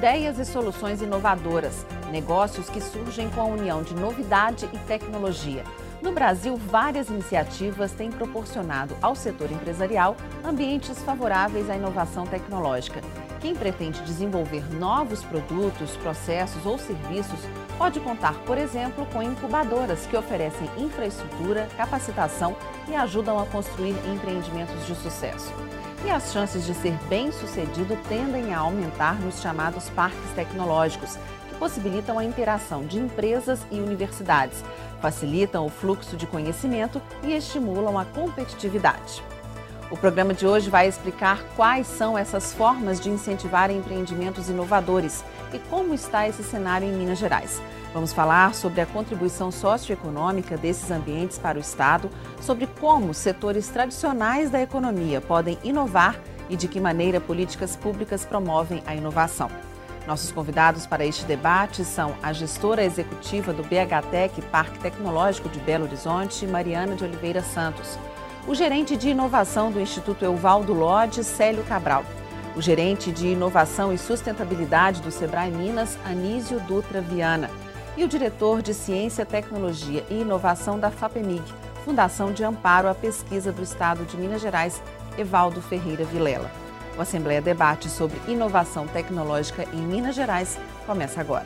ideias e soluções inovadoras, negócios que surgem com a união de novidade e tecnologia. No Brasil, várias iniciativas têm proporcionado ao setor empresarial ambientes favoráveis à inovação tecnológica. Quem pretende desenvolver novos produtos, processos ou serviços pode contar, por exemplo, com incubadoras que oferecem infraestrutura, capacitação e ajudam a construir empreendimentos de sucesso. E as chances de ser bem-sucedido tendem a aumentar nos chamados parques tecnológicos, que possibilitam a interação de empresas e universidades, facilitam o fluxo de conhecimento e estimulam a competitividade. O programa de hoje vai explicar quais são essas formas de incentivar empreendimentos inovadores e como está esse cenário em Minas Gerais. Vamos falar sobre a contribuição socioeconômica desses ambientes para o Estado, sobre como setores tradicionais da economia podem inovar e de que maneira políticas públicas promovem a inovação. Nossos convidados para este debate são a gestora executiva do BHTEC Parque Tecnológico de Belo Horizonte, Mariana de Oliveira Santos. O gerente de inovação do Instituto Evaldo Lodge, Célio Cabral. O gerente de inovação e sustentabilidade do Sebrae Minas, Anísio Dutra Viana. E o diretor de Ciência, Tecnologia e Inovação da FAPEMIG, Fundação de Amparo à Pesquisa do Estado de Minas Gerais, Evaldo Ferreira Vilela. O Assembleia Debate sobre Inovação Tecnológica em Minas Gerais começa agora.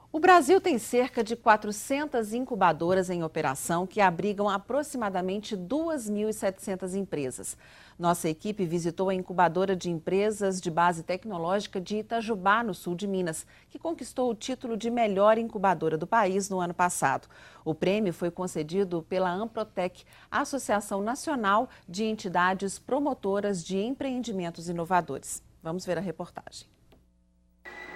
O Brasil tem cerca de 400 incubadoras em operação que abrigam aproximadamente 2.700 empresas. Nossa equipe visitou a incubadora de empresas de base tecnológica de Itajubá, no sul de Minas, que conquistou o título de melhor incubadora do país no ano passado. O prêmio foi concedido pela Amprotec, a Associação Nacional de Entidades Promotoras de Empreendimentos Inovadores. Vamos ver a reportagem.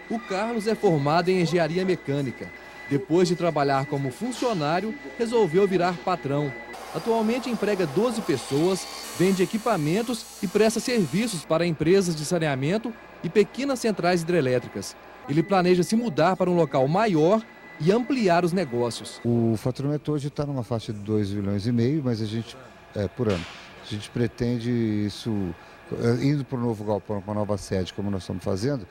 O Carlos é formado em engenharia mecânica. Depois de trabalhar como funcionário, resolveu virar patrão. Atualmente emprega 12 pessoas, vende equipamentos e presta serviços para empresas de saneamento e pequenas centrais hidrelétricas. Ele planeja se mudar para um local maior e ampliar os negócios. O faturamento hoje está numa faixa de 2,5 milhões, mas a gente, por ano, a gente pretende isso, indo para o novo galpão, para uma nova sede, como nós estamos fazendo,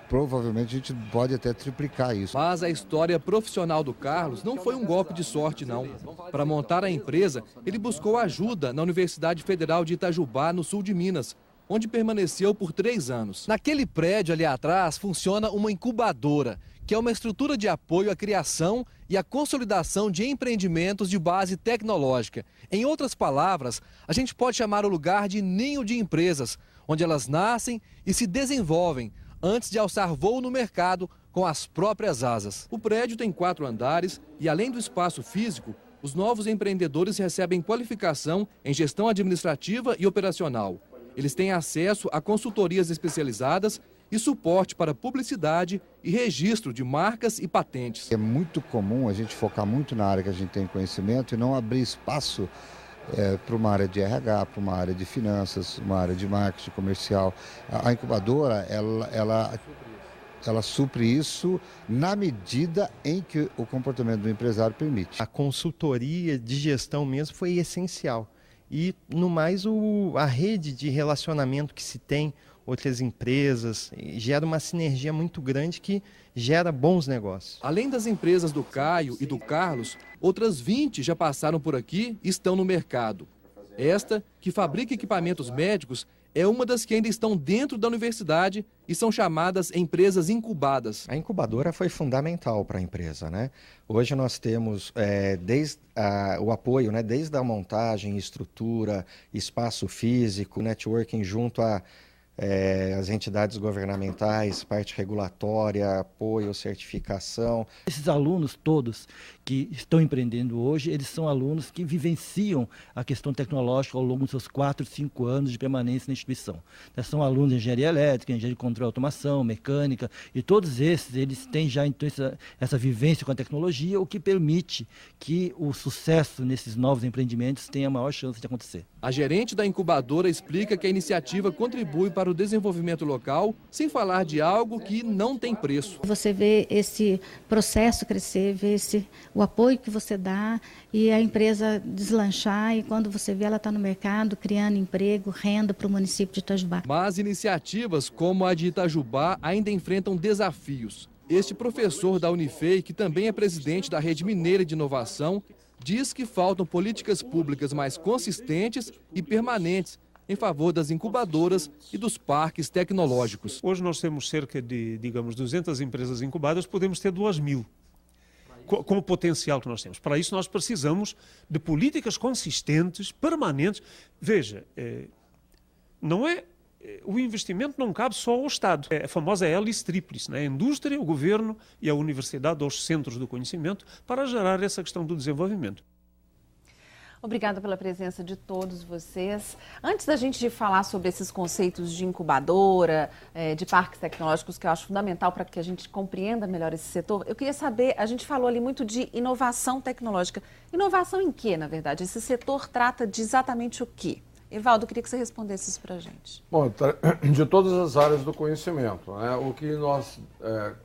provavelmente a gente pode até triplicar isso. Mas a história profissional do Carlos não foi um golpe de sorte, não. Para montar a empresa, ele buscou ajuda na Universidade Federal de Itajubá, no sul de Minas, onde permaneceu por 3 anos. Naquele prédio ali atrás funciona uma incubadora, que é uma estrutura de apoio à criação e à consolidação de empreendimentos de base tecnológica. Em outras palavras, a gente pode chamar o lugar de ninho de empresas, onde elas nascem e se desenvolvem, antes de alçar voo no mercado com as próprias asas. O prédio tem 4 andares e, além do espaço físico, os novos empreendedores recebem qualificação em gestão administrativa e operacional. Eles têm acesso a consultorias especializadas e suporte para publicidade e registro de marcas e patentes. É muito comum a gente focar muito na área que a gente tem conhecimento e não abrir espaço para uma área de RH, para uma área de finanças, uma área de marketing comercial. A incubadora, ela supre isso na medida em que o comportamento do empresário permite. A consultoria de gestão mesmo foi essencial. E, no mais, a rede de relacionamento que se tem, outras empresas, gera uma sinergia muito grande que gera bons negócios. Além das empresas do Caio e do Carlos, outras 20 já passaram por aqui e estão no mercado. Esta, que fabrica equipamentos médicos, é uma das que ainda estão dentro da universidade e são chamadas empresas incubadas. A incubadora foi fundamental para a empresa, né? Hoje nós temos o apoio, né? Desde a montagem, estrutura, espaço físico, networking junto as entidades governamentais, parte regulatória, apoio, certificação. Esses alunos todos que estão empreendendo hoje, eles são alunos que vivenciam a questão tecnológica ao longo dos seus 4, 5 anos de permanência na instituição. São alunos de engenharia elétrica, engenharia de controle e automação, mecânica, e todos esses, eles têm já então essa vivência com a tecnologia, o que permite que o sucesso nesses novos empreendimentos tenha a maior chance de acontecer. A gerente da incubadora explica que a iniciativa contribui para o desenvolvimento local, sem falar de algo que não tem preço. Você vê esse processo crescer, vê o apoio que você dá e a empresa deslanchar, e quando você vê ela está no mercado, criando emprego, renda para o município de Itajubá. Mas iniciativas como a de Itajubá ainda enfrentam desafios. Este professor da Unifei, que também é presidente da Rede Mineira de Inovação, diz que faltam políticas públicas mais consistentes e permanentes em favor das incubadoras e dos parques tecnológicos. Hoje nós temos cerca de, 200 empresas incubadas, podemos ter 2.000, com o potencial que nós temos. Para isso nós precisamos de políticas consistentes, permanentes. Veja, o investimento não cabe só ao Estado. É a famosa hélice tríplice, né? A indústria, o governo e a universidade, os centros do conhecimento, para gerar essa questão do desenvolvimento. Obrigada pela presença de todos vocês. Antes da gente falar sobre esses conceitos de incubadora, de parques tecnológicos, que eu acho fundamental para que a gente compreenda melhor esse setor, eu queria saber, a gente falou ali muito de inovação tecnológica. Inovação em quê, na verdade? Esse setor trata de exatamente o quê? Evaldo, eu queria que você respondesse isso para a gente. Bom, de todas as áreas do conhecimento, né? O que nós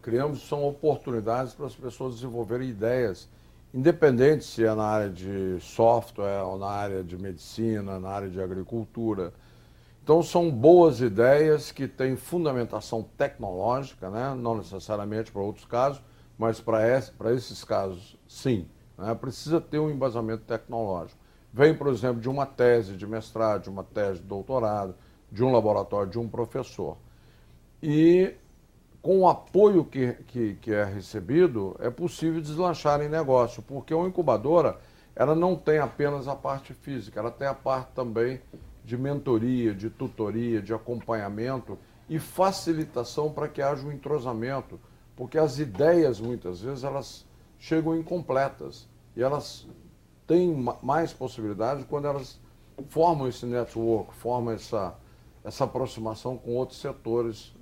criamos são oportunidades para as pessoas desenvolverem ideias, independente se é na área de software, ou na área de medicina, na área de agricultura. Então, são boas ideias que têm fundamentação tecnológica, né? Não necessariamente para outros casos, mas para esses casos, sim, né? Precisa ter um embasamento tecnológico. Vem, por exemplo, de uma tese de mestrado, de uma tese de doutorado, de um laboratório, de um professor. E com o apoio que é recebido, é possível deslanchar em negócio, porque uma incubadora, ela não tem apenas a parte física, ela tem a parte também de mentoria, de tutoria, de acompanhamento e facilitação para que haja um entrosamento, porque as ideias, muitas vezes, elas chegam incompletas e elas têm mais possibilidades quando elas formam esse network, formam essa aproximação com outros setores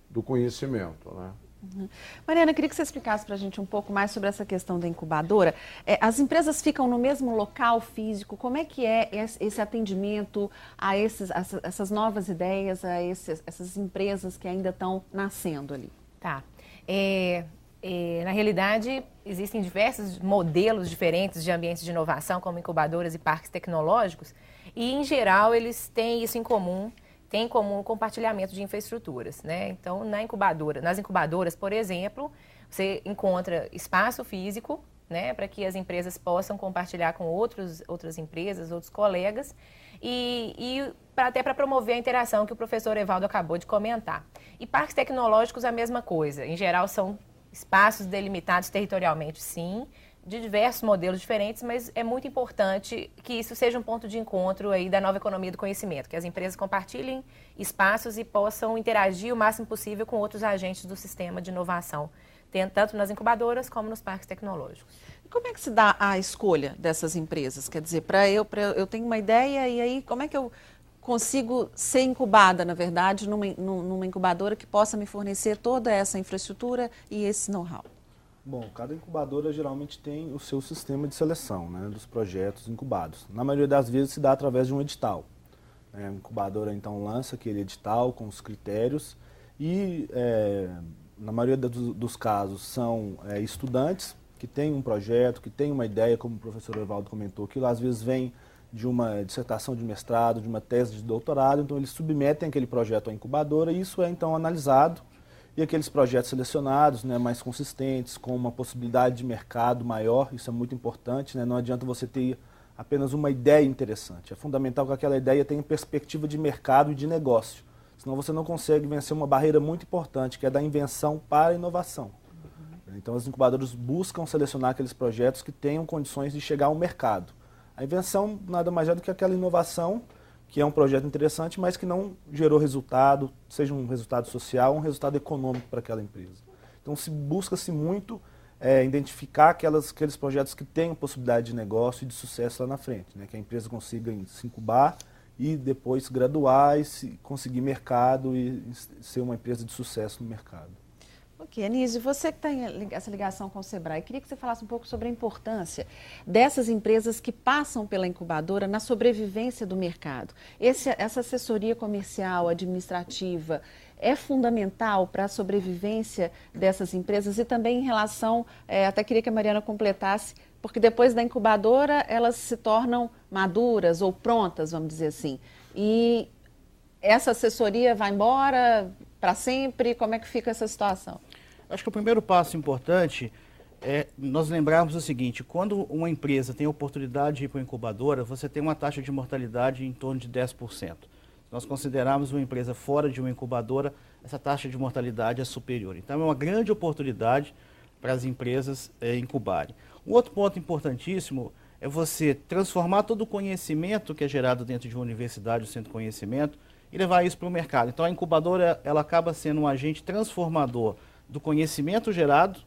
do conhecimento, né? Uhum. Mariana, eu queria que você explicasse para a gente um pouco mais sobre essa questão da incubadora. As empresas ficam no mesmo local físico? Como é que é esse atendimento a essas novas ideias, a essas empresas que ainda estão nascendo ali? Tá. Na realidade, existem diversos modelos diferentes de ambientes de inovação, como incubadoras e parques tecnológicos, e, em geral, eles têm isso em comum, tem em comum o compartilhamento de infraestruturas, né? Então, nas incubadoras, por exemplo, você encontra espaço físico, né, para que as empresas possam compartilhar com outras empresas, outros colegas, e até para promover a interação que o professor Evaldo acabou de comentar. E parques tecnológicos, a mesma coisa. Em geral, são espaços delimitados territorialmente, sim, de diversos modelos diferentes, mas é muito importante que isso seja um ponto de encontro aí da nova economia do conhecimento, que as empresas compartilhem espaços e possam interagir o máximo possível com outros agentes do sistema de inovação, tanto nas incubadoras como nos parques tecnológicos. E como é que se dá a escolha dessas empresas? Quer dizer, eu tenho uma ideia e aí como é que eu consigo ser incubada, na verdade, numa incubadora que possa me fornecer toda essa infraestrutura e esse know-how? Bom, cada incubadora geralmente tem o seu sistema de seleção, né, dos projetos incubados. Na maioria das vezes se dá através de um edital. A incubadora então lança aquele edital com os critérios e na maioria dos casos são estudantes que têm um projeto, que têm uma ideia, como o professor Evaldo comentou, que às vezes vem de uma dissertação de mestrado, de uma tese de doutorado, então eles submetem aquele projeto à incubadora e isso é então analisado. E aqueles projetos selecionados, né, mais consistentes, com uma possibilidade de mercado maior, isso é muito importante, né? Não adianta você ter apenas uma ideia interessante. É fundamental que aquela ideia tenha perspectiva de mercado e de negócio. Senão você não consegue vencer uma barreira muito importante, que é da invenção para a inovação. Então as incubadoras buscam selecionar aqueles projetos que tenham condições de chegar ao mercado. A invenção nada mais é do que aquela inovação que é um projeto interessante, mas que não gerou resultado, seja um resultado social ou um resultado econômico para aquela empresa. Então, busca-se muito identificar aqueles projetos que tenham possibilidade de negócio e de sucesso lá na frente, né? Que a empresa consiga se incubar e depois graduar e conseguir mercado e ser uma empresa de sucesso no mercado. Ok, Anísio, você que tem essa ligação com o Sebrae, queria que você falasse um pouco sobre a importância dessas empresas que passam pela incubadora na sobrevivência do mercado. Essa assessoria comercial, administrativa, é fundamental para a sobrevivência dessas empresas e também em relação, até queria que a Mariana completasse, porque depois da incubadora elas se tornam maduras ou prontas, vamos dizer assim. E essa assessoria vai embora para sempre? Como é que fica essa situação? Acho que o primeiro passo importante é nós lembrarmos o seguinte: quando uma empresa tem a oportunidade de ir para a incubadora, você tem uma taxa de mortalidade em torno de 10%. Se nós considerarmos uma empresa fora de uma incubadora, essa taxa de mortalidade é superior. Então é uma grande oportunidade para as empresas incubarem. Um outro ponto importantíssimo é você transformar todo o conhecimento que é gerado dentro de uma universidade, um centro de conhecimento, e levar isso para o mercado. Então a incubadora ela acaba sendo um agente transformador do conhecimento gerado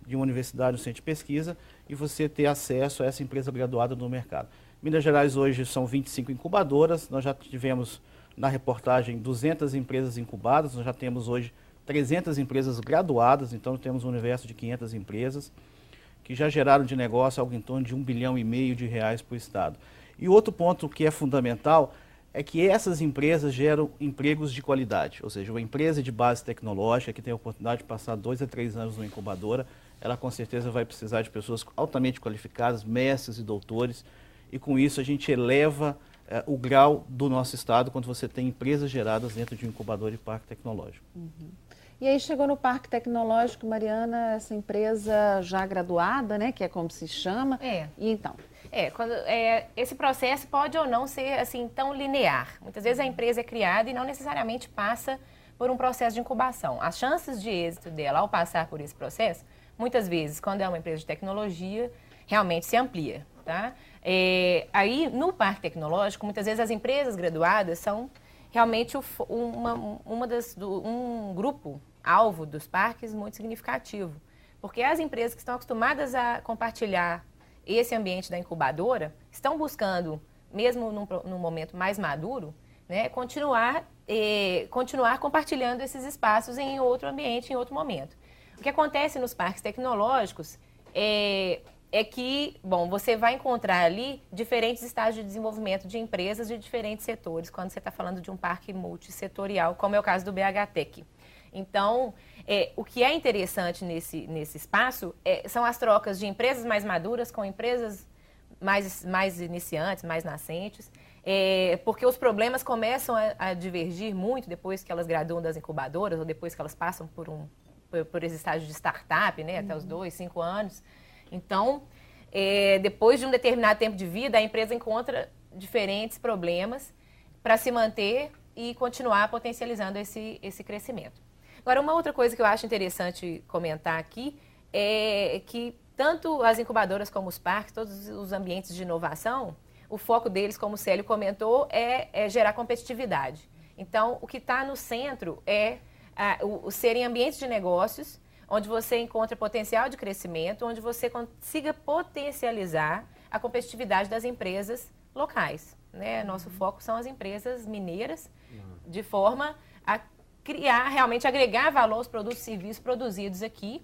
de uma universidade, um centro de pesquisa, e você ter acesso a essa empresa graduada no mercado. Minas Gerais hoje são 25 incubadoras, nós já tivemos na reportagem 200 empresas incubadas, nós já temos hoje 300 empresas graduadas, então temos um universo de 500 empresas que já geraram de negócio algo em torno de R$1,5 bilhão para o Estado. E outro ponto que é fundamental é que essas empresas geram empregos de qualidade, ou seja, uma empresa de base tecnológica que tem a oportunidade de passar 2 a 3 anos numa incubadora, ela com certeza vai precisar de pessoas altamente qualificadas, mestres e doutores, e com isso a gente eleva o grau do nosso Estado quando você tem empresas geradas dentro de um incubador e parque tecnológico. Uhum. E aí chegou no Parque Tecnológico, Mariana, essa empresa já graduada, né, que é como se chama, e então... esse processo pode ou não ser assim tão linear. Muitas vezes a empresa é criada e não necessariamente passa por um processo de incubação. As chances de êxito dela ao passar por esse processo, muitas vezes, quando é uma empresa de tecnologia, realmente se amplia. Tá? Aí, no Parque Tecnológico, muitas vezes as empresas graduadas são realmente um grupo-alvo dos parques muito significativo. Porque as empresas que estão acostumadas a compartilhar esse ambiente da incubadora estão buscando, mesmo num momento mais maduro, né, continuar compartilhando esses espaços em outro ambiente, em outro momento. O que acontece nos parques tecnológicos é que, bom, você vai encontrar ali diferentes estágios de desenvolvimento de empresas de diferentes setores, quando você está falando de um parque multissetorial, como é o caso do BHTech. Então, o que é interessante nesse espaço são as trocas de empresas mais maduras com empresas mais iniciantes, mais nascentes, porque os problemas começam a divergir muito depois que elas graduam das incubadoras ou depois que elas passam por esse estágio de startup, né, até os 2, 5 anos. Então, depois de um determinado tempo de vida, a empresa encontra diferentes problemas para se manter e continuar potencializando esse crescimento. Agora, uma outra coisa que eu acho interessante comentar aqui é que tanto as incubadoras como os parques, todos os ambientes de inovação, o foco deles, como o Célio comentou, é gerar competitividade. Então, o que está no centro serem ambientes de negócios onde você encontra potencial de crescimento, onde você consiga potencializar a competitividade das empresas locais. Né? Nosso foco são as empresas mineiras, de forma a criar, realmente agregar valor aos produtos e serviços produzidos aqui,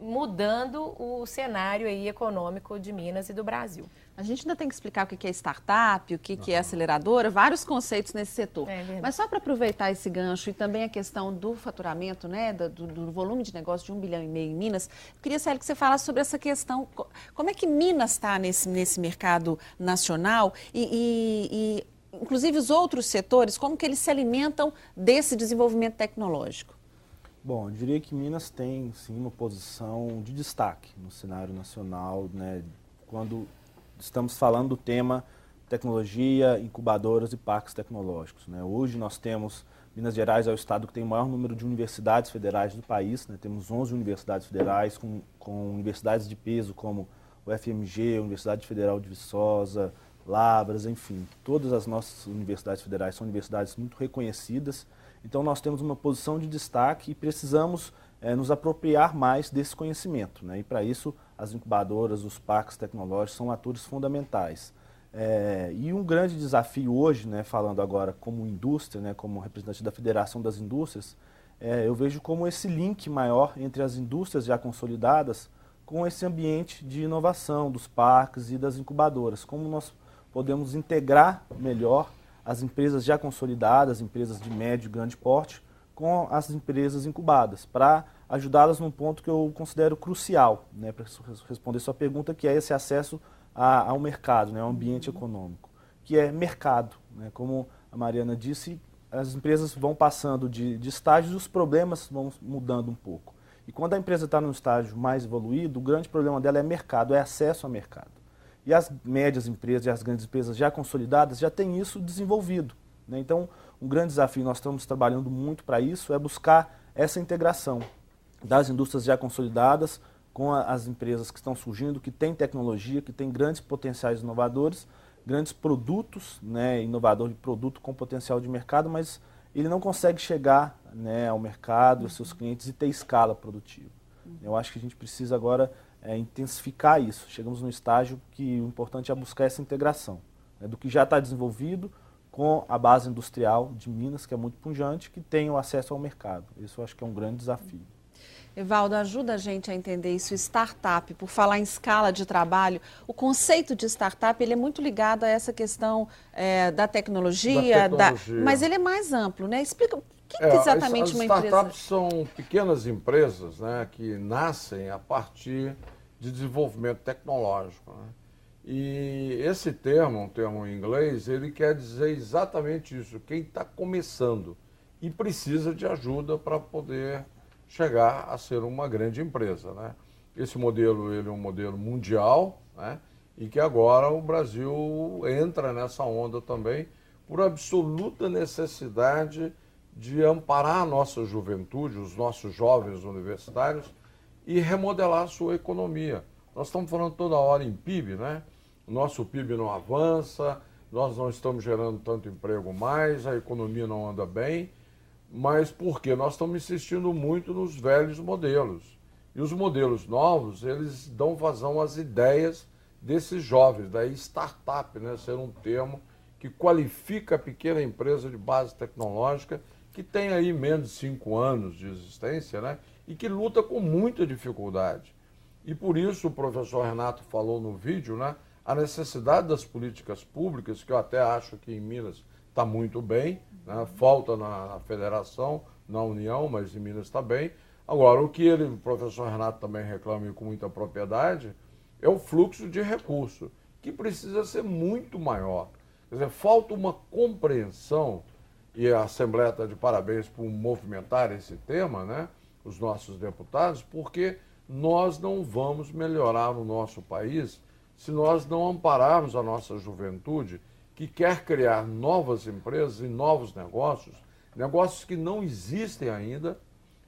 mudando o cenário aí econômico de Minas e do Brasil. A gente ainda tem que explicar o que é startup, o que é aceleradora, vários conceitos nesse setor. Mas só para aproveitar esse gancho e também a questão do faturamento, né, do volume de negócio de R$1,5 bilhão em Minas, eu queria, Célio, que você falasse sobre essa questão. Como é que Minas está nesse mercado nacional e inclusive os outros setores, como que eles se alimentam desse desenvolvimento tecnológico? Bom, eu diria que Minas tem, sim, uma posição de destaque no cenário nacional, né, quando estamos falando do tema tecnologia, incubadoras e parques tecnológicos. Né. Hoje nós temos, Minas Gerais é o estado que tem o maior número de universidades federais do país, né, temos 11 universidades federais com universidades de peso como o FMG, a Universidade Federal de Viçosa, Labras, enfim, todas as nossas universidades federais são universidades muito reconhecidas. Então nós temos uma posição de destaque e precisamos nos apropriar mais desse conhecimento. Né? E para isso as incubadoras, os parques tecnológicos são atores fundamentais. E um grande desafio hoje, né, falando agora como indústria, né, como representante da Federação das Indústrias, eu vejo como esse link maior entre as indústrias já consolidadas com esse ambiente de inovação dos parques e das incubadoras. Como nós podemos integrar melhor as empresas já consolidadas, empresas de médio e grande porte, com as empresas incubadas, para ajudá-las num ponto que eu considero crucial, né, para responder sua pergunta, que é esse acesso ao mercado, né, ao ambiente econômico, que é mercado. Né, como a Mariana disse, as empresas vão passando de estágios e os problemas vão mudando um pouco. E quando a empresa está num estágio mais evoluído, o grande problema dela é mercado, é acesso ao mercado. E as médias empresas e as grandes empresas já consolidadas já têm isso desenvolvido. Né? Então, um grande desafio, nós estamos trabalhando muito para isso, é buscar essa integração das indústrias já consolidadas com as empresas que estão surgindo, que têm tecnologia, que têm grandes potenciais inovadores, grandes produtos, né, inovador de produto com potencial de mercado, mas ele não consegue chegar, né, ao mercado, aos seus clientes e ter escala produtiva. Eu acho que a gente precisa agora intensificar isso. Chegamos num estágio que o importante é buscar essa integração, né, do que já está desenvolvido com a base industrial de Minas, que é muito pujante, que tem o acesso ao mercado. Isso eu acho que é um grande desafio. Evaldo, ajuda a gente a entender isso, startup, por falar em escala de trabalho, o conceito de startup ele é muito ligado a essa questão da tecnologia, mas ele é mais amplo, né? Explica o que exatamente uma empresa... As startups são pequenas empresas, né, que nascem a partir de desenvolvimento tecnológico. Né? E esse termo, um termo em inglês, ele quer dizer exatamente isso, quem está começando e precisa de ajuda para poder chegar a ser uma grande empresa, né? Esse modelo ele é um modelo mundial, né? E que agora o Brasil entra nessa onda também por absoluta necessidade de amparar a nossa juventude, os nossos jovens universitários e remodelar a sua economia. Nós estamos falando toda hora em PIB, né? O nosso PIB não avança, nós não estamos gerando tanto emprego mais, a economia não anda bem. Mas por quê? Nós estamos insistindo muito nos velhos modelos. E os modelos novos, eles dão vazão às ideias desses jovens, daí startup, né? Ser um termo que qualifica a pequena empresa de base tecnológica que tem aí menos de 5 anos de existência, né? E que luta com muita dificuldade. E por isso o professor Renato falou no vídeo, né? A necessidade das políticas públicas, que eu até acho que em Minas está muito bem, né? Falta na federação, na União, mas em Minas está bem. Agora, o que o professor Renato também reclama com muita propriedade é o fluxo de recurso, que precisa ser muito maior. Quer dizer, falta uma compreensão, e a Assembleia está de parabéns por movimentar esse tema, né? Os nossos deputados, porque nós não vamos melhorar o nosso país se nós não ampararmos a nossa juventude, que quer criar novas empresas e novos negócios, negócios que não existem ainda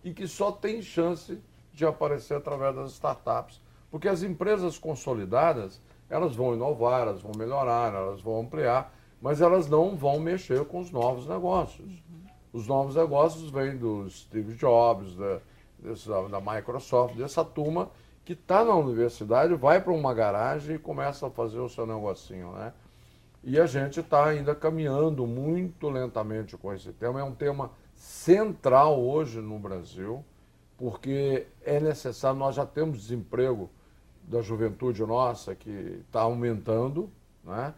e que só têm chance de aparecer através das startups. Porque as empresas consolidadas, elas vão inovar, elas vão melhorar, elas vão ampliar, mas elas não vão mexer com os novos negócios. Os novos negócios vêm do Steve Jobs, da Microsoft, dessa turma que está na universidade, vai para uma garagem e começa a fazer o seu negocinho, né? E a gente está ainda caminhando muito lentamente com esse tema. É um tema central hoje no Brasil, porque é necessário, nós já temos desemprego da juventude nossa que está aumentando, né?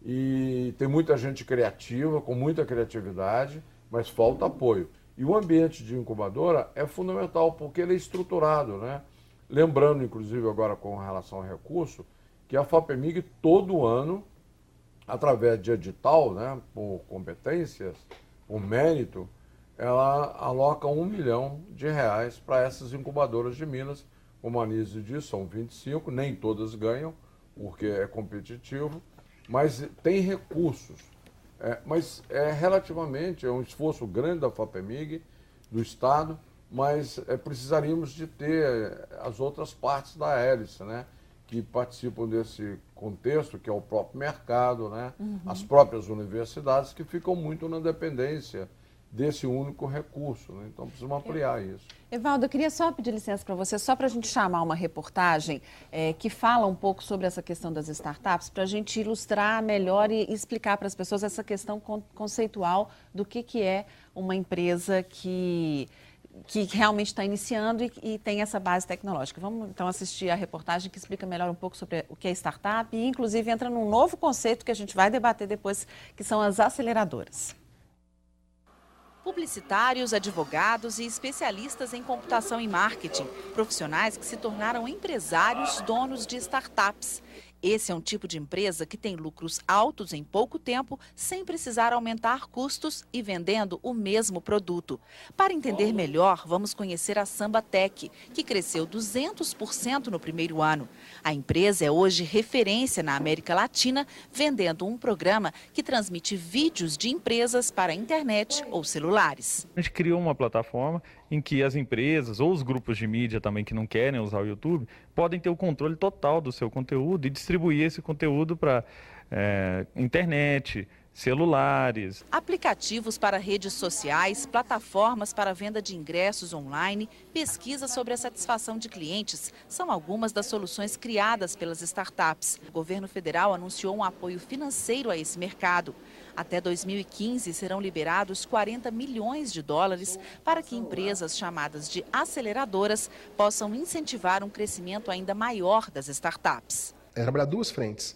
E tem muita gente criativa, com muita criatividade, mas falta apoio. E o ambiente de incubadora é fundamental, porque ele é estruturado, né? Lembrando, inclusive, agora com relação ao recurso, que a FAPEMIG todo ano, através de edital, né, por competências, por mérito, ela aloca R$1 milhão para essas incubadoras de Minas. Como a Anísio disse, são 25, nem todas ganham, porque é competitivo, mas tem recursos. Mas relativamente, é um esforço grande da FAPEMIG, do Estado, mas precisaríamos de ter as outras partes da hélice, né? Que participam desse contexto, que é o próprio mercado, né? As próprias universidades, que ficam muito na dependência desse único recurso, né? Então precisamos ampliar isso. Evaldo, eu queria só pedir licença para você, só para a gente chamar uma reportagem que fala um pouco sobre essa questão das startups, para a gente ilustrar melhor e explicar para as pessoas essa questão conceitual do que é uma empresa que que realmente está iniciando e tem essa base tecnológica. Vamos então assistir a reportagem que explica melhor um pouco sobre o que é startup e inclusive entra num novo conceito que a gente vai debater depois, que são as aceleradoras. Publicitários, advogados e especialistas em computação e marketing, profissionais que se tornaram empresários, donos de startups. Esse é um tipo de empresa que tem lucros altos em pouco tempo, sem precisar aumentar custos e vendendo o mesmo produto. Para entender melhor, vamos conhecer a Sambatec, que cresceu 200% no primeiro ano. A empresa é hoje referência na América Latina, vendendo um programa que transmite vídeos de empresas para a internet ou celulares. A gente criou uma plataforma em que as empresas ou os grupos de mídia também que não querem usar o YouTube podem ter o controle total do seu conteúdo e distribuir esse conteúdo para internet, celulares. Aplicativos para redes sociais, plataformas para venda de ingressos online, pesquisa sobre a satisfação de clientes são algumas das soluções criadas pelas startups. O governo federal anunciou um apoio financeiro a esse mercado. Até 2015 serão liberados 40 milhões de dólares para que empresas chamadas de aceleradoras possam incentivar um crescimento ainda maior das startups. É trabalhar duas frentes.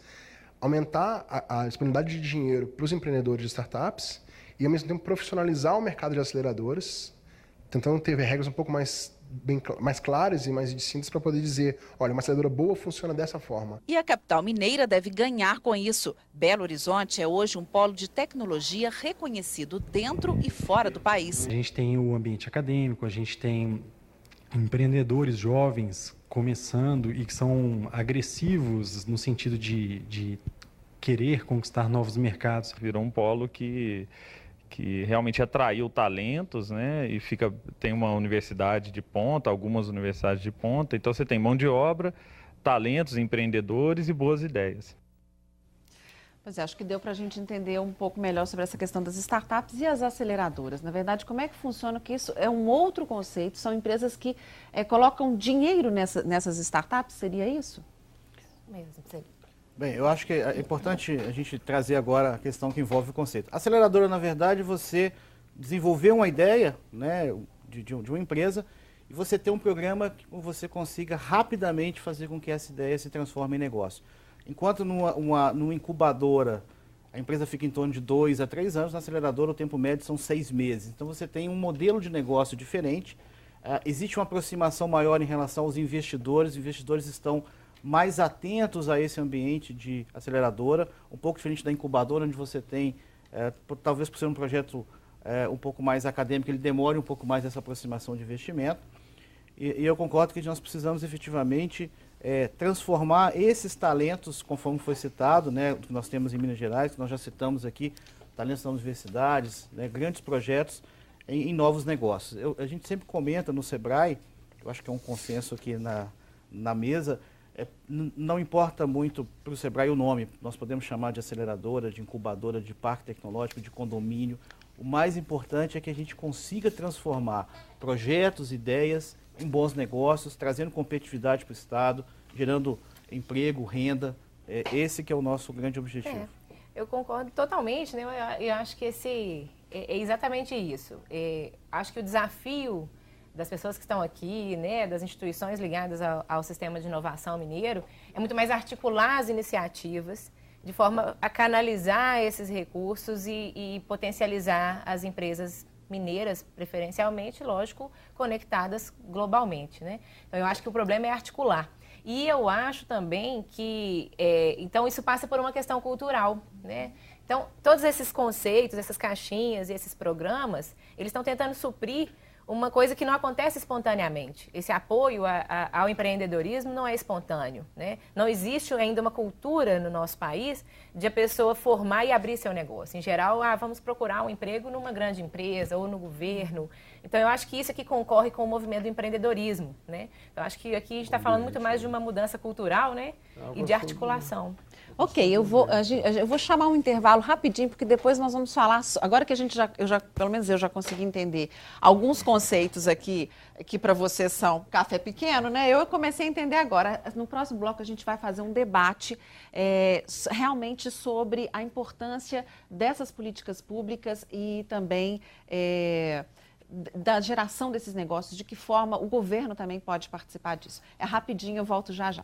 Aumentar a disponibilidade de dinheiro para os empreendedores de startups e, ao mesmo tempo, profissionalizar o mercado de aceleradoras, tentando ter regras um pouco mais claras e mais distintas para poder dizer, olha, uma aceleradora boa funciona dessa forma. E a capital mineira deve ganhar com isso. Belo Horizonte é hoje um polo de tecnologia reconhecido dentro e fora do país. A gente tem o ambiente acadêmico, a gente tem empreendedores jovens começando e que são agressivos no sentido de querer conquistar novos mercados. Virou um polo que realmente atraiu talentos, né? E tem uma universidade de ponta, algumas universidades de ponta. Então você tem mão de obra, talentos, empreendedores e boas ideias. Pois é, acho que deu para a gente entender um pouco melhor sobre essa questão das startups e as aceleradoras. Na verdade, como é que funciona? Que isso é um outro conceito, são empresas que colocam dinheiro nessas startups, seria isso? Mesmo, seria. Bem, eu acho que é importante a gente trazer agora a questão que envolve o conceito. Aceleradora, na verdade, você desenvolver uma ideia, né, de uma empresa e você ter um programa que você consiga rapidamente fazer com que essa ideia se transforme em negócio. Enquanto numa incubadora a empresa fica em torno de 2 a 3 anos, na aceleradora o tempo médio são 6 meses. Então você tem um modelo de negócio diferente, existe uma aproximação maior em relação aos investidores, os investidores estão mais atentos a esse ambiente de aceleradora, um pouco diferente da incubadora, onde você tem, talvez por ser um projeto um pouco mais acadêmico, ele demore um pouco mais essa aproximação de investimento. E eu concordo que nós precisamos efetivamente transformar esses talentos, conforme foi citado, né, que nós temos em Minas Gerais, que nós já citamos aqui, talentos das universidades, né, grandes projetos em novos negócios. A gente sempre comenta no Sebrae, eu acho que é um consenso aqui na mesa, não importa muito para o Sebrae o nome, nós podemos chamar de aceleradora, de incubadora, de parque tecnológico, de condomínio. O mais importante é que a gente consiga transformar projetos, ideias em bons negócios, trazendo competitividade para o Estado, gerando emprego, renda. Esse que é o nosso grande objetivo. Eu concordo totalmente, né? Eu acho que é exatamente isso. Acho que o desafio das pessoas que estão aqui, né, das instituições ligadas ao sistema de inovação mineiro, é muito mais articular as iniciativas de forma a canalizar esses recursos e potencializar as empresas mineiras, preferencialmente, lógico, conectadas globalmente, né? Então, eu acho que o problema é articular. E eu acho também que, então, isso passa por uma questão cultural, né? Então, todos esses conceitos, essas caixinhas e esses programas, eles estão tentando suprir uma coisa que não acontece espontaneamente. Esse apoio ao empreendedorismo não é espontâneo, né? Não existe ainda uma cultura no nosso país de a pessoa formar e abrir seu negócio. Em geral, vamos procurar um emprego numa grande empresa ou no governo. Então, eu acho que isso aqui concorre com o movimento do empreendedorismo, né? Eu acho que aqui a gente está falando muito mais de uma mudança cultural, né? E de articulação. Ok, eu vou chamar um intervalo rapidinho, porque depois nós vamos falar, agora que pelo menos eu já consegui entender alguns conceitos aqui, que para vocês são café pequeno, né? Eu comecei a entender agora. No próximo bloco a gente vai fazer um debate realmente sobre a importância dessas políticas públicas e também da geração desses negócios, de que forma o governo também pode participar disso. É rapidinho, eu volto já já.